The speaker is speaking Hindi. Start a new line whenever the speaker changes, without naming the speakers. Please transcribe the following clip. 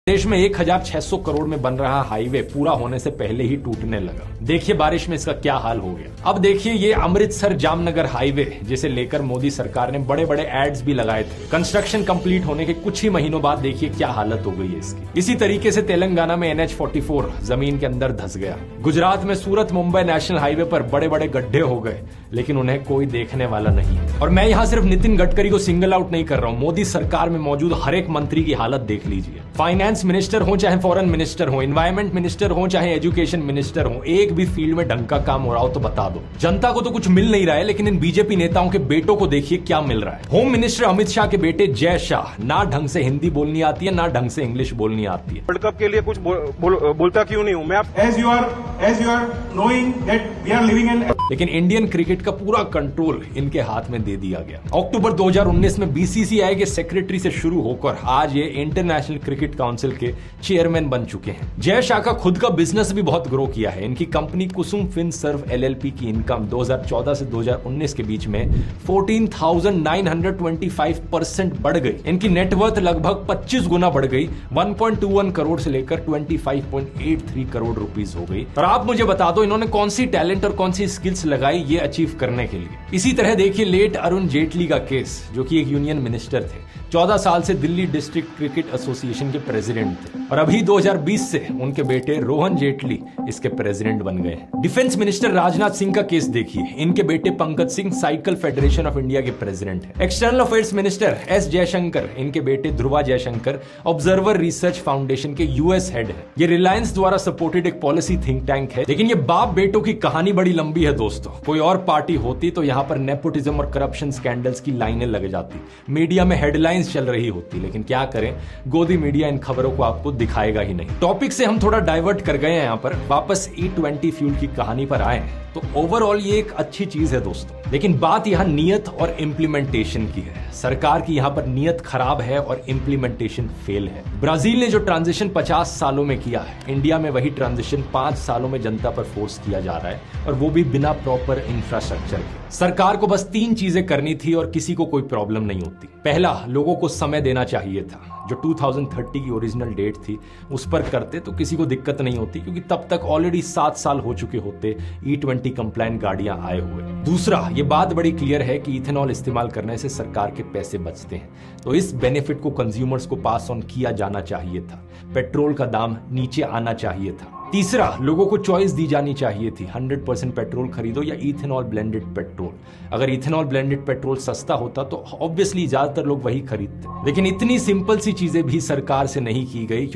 देश में 1600 करोड़ में बन रहा हाईवे पूरा होने से पहले ही टूटने लगा। देखिए बारिश में इसका क्या हाल हो गया। अब देखिए ये अमृतसर जामनगर हाईवे जिसे लेकर मोदी सरकार ने बड़े बड़े एड्स भी लगाए थे। कंस्ट्रक्शन कंप्लीट होने के कुछ ही महीनों बाद देखिए क्या हालत हो गई है इसकी। इसी तरीके से तेलंगाना में NH-44 जमीन के अंदर धंस गया। गुजरात में सूरत मुंबई नेशनल हाईवे पर बड़े बड़े गड्ढे हो गए, लेकिन उन्हें कोई देखने वाला नहीं। और मैं यहां सिर्फ नितिन गडकरी को सिंगल आउट नहीं कर रहा हूं, मोदी सरकार में मौजूद हर एक मंत्री की हालत देख लीजिए। फाइनेंस मिनिस्टर हो चाहे फॉरेन मिनिस्टर हो, एनवायरमेंट मिनिस्टर हो चाहे एजुकेशन मिनिस्टर हो, एक भी फील्ड में ढंग का काम हो रहा हो तो बता दो। जनता को तो कुछ मिल नहीं रहा है, लेकिन इन बीजेपी नेताओं के बेटों को देखिए क्या मिल रहा है। होम मिनिस्टर अमित शाह के बेटे जय शाह ना ढंग से हिंदी बोलनी आती है, ना ढंग से इंग्लिश बोलनी आती है।
वर्ल्ड कप के लिए कुछ बोलता क्यों नहीं हूं मैं? As you are knowing that we are living in.
लेकिन इंडियन क्रिकेट का पूरा कंट्रोल इनके हाथ में दे दिया गया। अक्टूबर 2019 में बीसीसीआई के सेक्रेटरी से शुरू होकर आज ये इंटरनेशनल क्रिकेट काउंसिल के चेयरमैन बन चुके हैं। जय शाह का खुद का बिजनेस भी बहुत ग्रो किया है। इनकी कंपनी कुसुम फिनसर्व LLP की इनकम 2014 से 2019 के बीच में 14,925% बढ़ गई। इनकी नेटवर्थ लगभग 25 गुना बढ़ गई, 1.21 करोड़ से लेकर 25.83 करोड़ रुपीस हो गई। और आप मुझे बता दो इन्होंने कौन सी टैलेंट और कौन सी स्किल्स लगाई ये अचीव करने के लिए। इसी तरह देखिए लेट अरुण जेटली का केस, जो कि एक यूनियन मिनिस्टर थे, 14 साल से दिल्ली डिस्ट्रिक्ट क्रिकेट एसोसिएशन के प्रेसिडेंट थे और अभी 2020 से उनके बेटे रोहन जेटली इसके प्रेसिडेंट बन गए। डिफेंस मिनिस्टर राजनाथ सिंह का केस देखिए, इनके बेटे Pankaj Singh cycle federation of India के प्रेसिडेंट है। External affairs minister S Jaishankar, इनके बेटे Dhruva Jaishankar observer research foundation के US हेड है। ये रिलायंस द्वारा सपोर्टेड एक पॉलिसी थिंक टैंक है। लेकिन ये बाप बेटों की कहानी बड़ी लंबी है दोस्तों। कोई और पार्टी होती तो यहाँ पर नेपोटिज्म और करप्शन स्कैंडल्स की लाइनें लग जाती, मीडिया में हेडलाइंस चल रही होती, लेकिन क्या करें गोदी मीडिया इन खबरों को आपको दिखाएगा ही नहीं। टॉपिक से हम थोड़ा डाइवर्ट कर गए हैं, यहाँ पर वापस E20 फ्यूल की कहानी पर आए हैं। तो ओवरऑल ये एक अच्छी चीज है दोस्तों, लेकिन बात यहाँ नियत और इम्प्लीमेंटेशन की है। सरकार की यहाँ पर नियत खराब है और इम्प्लीमेंटेशन फेल है। ब्राजील ने जो ट्रांजिशन 50 सालों में किया है, इंडिया में वही ट्रांजिशन 5 सालों में जनता पर फोर्स किया जा रहा है, और वो भी बिना प्रॉपर इंफ्रास्ट्रक्चर के। सरकार को बस 3 चीजें करनी थी और किसी को कोई प्रॉब्लम नहीं होती। पहला, लोगों को समय देना चाहिए था। जो 2030 की ओरिजिनल डेट थी उस पर करते तो किसी को दिक्कत नहीं होती, क्योंकि तब तक ऑलरेडी 7 साल हो चुके होते E20 कंप्लायंट गाड़ियां आए हुए। दूसरा, ये बात बड़ी क्लियर है कि इथेनॉल इस्तेमाल करने से सरकार के पैसे बचते हैं, तो इस बेनिफिट को कंज्यूमर्स को पास ऑन किया जाना चाहिए था। पेट्रोल का दाम नीचे आना चाहिए था। तीसरा, लोगों को चॉइस दी जानी चाहिए थी, 100% पेट्रोल खरीदो या इथेनॉल ब्लेंडेड पेट्रोल। अगर इथेनॉल ब्लेंडेड पेट्रोल सस्ता होता तो ऑब्वियसली ज्यादातर लोग वही खरीदते, लेकिन इतनी सिंपल सी चीजें भी सरकार से नहीं की गई।